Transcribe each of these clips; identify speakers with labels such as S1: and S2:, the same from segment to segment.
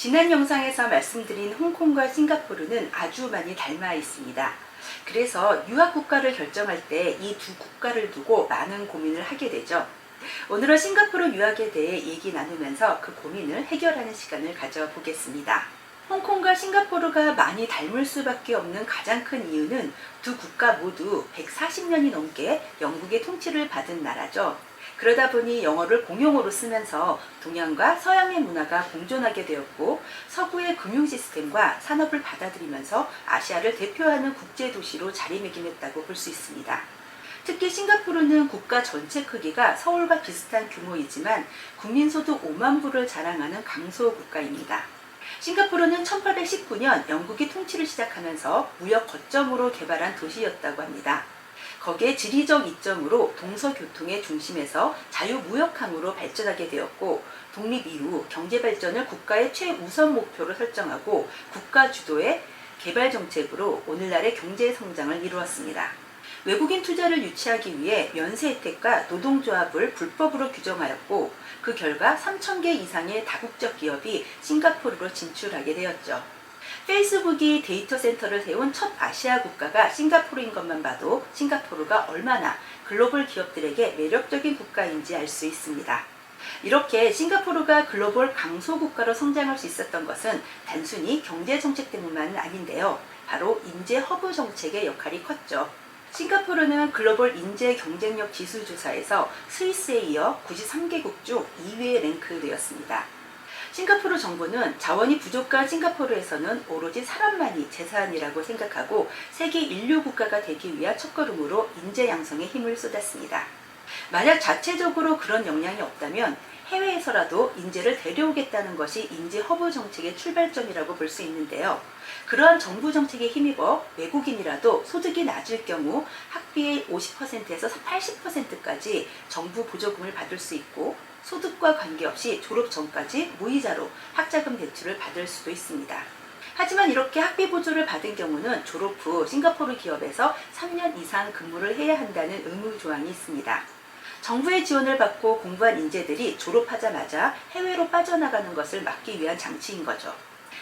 S1: 지난 영상에서 말씀드린 홍콩과 싱가포르는 아주 많이 닮아 있습니다. 그래서 유학 국가를 결정할 때 이 두 국가를 두고 많은 고민을 하게 되죠. 오늘은 싱가포르 유학에 대해 얘기 나누면서 그 고민을 해결하는 시간을 가져보겠습니다. 홍콩과 싱가포르가 많이 닮을 수밖에 없는 가장 큰 이유는 두 국가 모두 140년이 넘게 영국의 통치를 받은 나라죠. 그러다 보니 영어를 공용어로 쓰면서 동양과 서양의 문화가 공존하게 되었고, 서구의 금융 시스템과 산업을 받아들이면서 아시아를 대표하는 국제 도시로 자리매김했다고 볼 수 있습니다. 특히 싱가포르는 국가 전체 크기가 서울과 비슷한 규모이지만 국민소득 5만 불을 자랑하는 강소 국가입니다. 싱가포르는 1819년 영국이 통치를 시작하면서 무역 거점으로 개발한 도시였다고 합니다. 거기에 지리적 이점으로 동서교통의 중심에서 자유무역항으로 발전하게 되었고, 독립 이후 경제발전을 국가의 최우선 목표로 설정하고 국가 주도의 개발정책으로 오늘날의 경제성장을 이루었습니다. 외국인 투자를 유치하기 위해 면세 혜택과 노동조합을 불법으로 규정하였고, 그 결과 3,000개 이상의 다국적 기업이 싱가포르로 진출하게 되었죠. 페이스북이 데이터 센터를 세운 첫 아시아 국가가 싱가포르인 것만 봐도 싱가포르가 얼마나 글로벌 기업들에게 매력적인 국가인지 알 수 있습니다. 이렇게 싱가포르가 글로벌 강소 국가로 성장할 수 있었던 것은 단순히 경제 정책 때문만은 아닌데요. 바로 인재 허브 정책의 역할이 컸죠. 싱가포르는 글로벌 인재 경쟁력 지수 조사에서 스위스에 이어 93개국 중 2위에 랭크되었습니다. 싱가포르 정부는 자원이 부족한 싱가포르에서는 오로지 사람만이 재산이라고 생각하고 세계 인류 국가가 되기 위한 첫걸음으로 인재 양성에 힘을 쏟았습니다. 만약 자체적으로 그런 역량이 없다면 해외에서라도 인재를 데려오겠다는 것이 인재 허브 정책의 출발점이라고 볼 수 있는데요. 그러한 정부 정책에 힘입어 외국인이라도 소득이 낮을 경우 학비의 50%에서 80%까지 정부 보조금을 받을 수 있고, 소득과 관계없이 졸업 전까지 무이자로 학자금 대출을 받을 수도 있습니다. 하지만 이렇게 학비 보조를 받은 경우는 졸업 후 싱가포르 기업에서 3년 이상 근무를 해야 한다는 의무 조항이 있습니다. 정부의 지원을 받고 공부한 인재들이 졸업하자마자 해외로 빠져나가는 것을 막기 위한 장치인 거죠.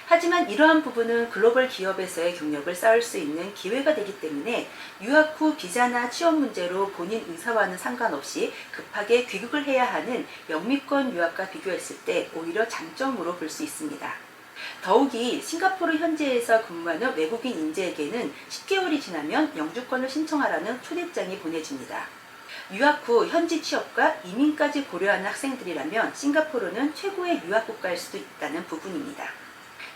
S1: 하지만 이러한 부분은 글로벌 기업에서의 경력을 쌓을 수 있는 기회가 되기 때문에 유학 후 비자나 취업 문제로 본인 의사와는 상관없이 급하게 귀국을 해야 하는 영미권 유학과 비교했을 때 오히려 장점으로 볼 수 있습니다. 더욱이 싱가포르 현지에서 근무하는 외국인 인재에게는 10개월이 지나면 영주권을 신청하라는 초대장이 보내집니다. 유학 후 현지 취업과 이민까지 고려하는 학생들이라면 싱가포르는 최고의 유학 국가일 수도 있다는 부분입니다.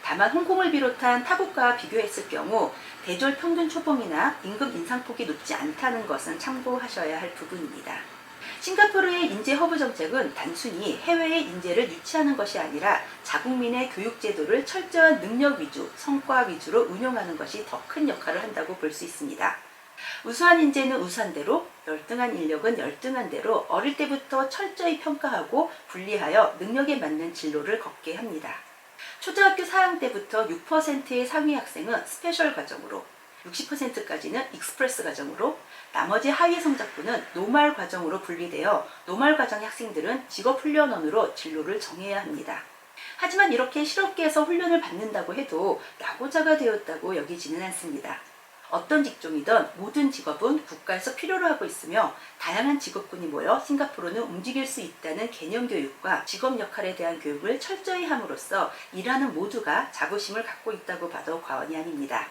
S1: 다만 홍콩을 비롯한 타국가와 비교했을 경우 대졸 평균 초봉이나 임금 인상폭이 높지 않다는 것은 참고하셔야 할 부분입니다. 싱가포르의 인재 허브 정책은 단순히 해외의 인재를 유치하는 것이 아니라 자국민의 교육 제도를 철저한 능력 위주, 성과 위주로 운영하는 것이 더 큰 역할을 한다고 볼 수 있습니다. 우수한 인재는 우수한 대로, 열등한 인력은 열등한 대로 어릴 때부터 철저히 평가하고 분리하여 능력에 맞는 진로를 걷게 합니다. 초등학교 4학년 때부터 6%의 상위 학생은 스페셜 과정으로, 60%까지는 익스프레스 과정으로, 나머지 하위 성적분은 노말 과정으로 분리되어 노말 과정의 학생들은 직업훈련원으로 진로를 정해야 합니다. 하지만 이렇게 실업계에서 훈련을 받는다고 해도 낙오자가 되었다고 여기지는 않습니다. 어떤 직종이든 모든 직업은 국가에서 필요로 하고 있으며 다양한 직업군이 모여 싱가포르는 움직일 수 있다는 개념 교육과 직업 역할에 대한 교육을 철저히 함으로써 일하는 모두가 자부심을 갖고 있다고 봐도 과언이 아닙니다.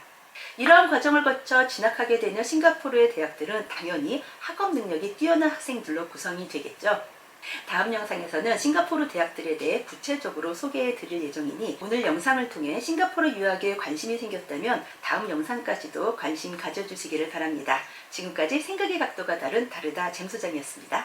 S1: 이러한 과정을 거쳐 진학하게 되는 싱가포르의 대학들은 당연히 학업 능력이 뛰어난 학생들로 구성이 되겠죠. 다음 영상에서는 싱가포르 대학들에 대해 구체적으로 소개해 드릴 예정이니 오늘 영상을 통해 싱가포르 유학에 관심이 생겼다면 다음 영상까지도 관심 가져주시기를 바랍니다. 지금까지 생각의 각도가 다른 다르다 잼소장이었습니다.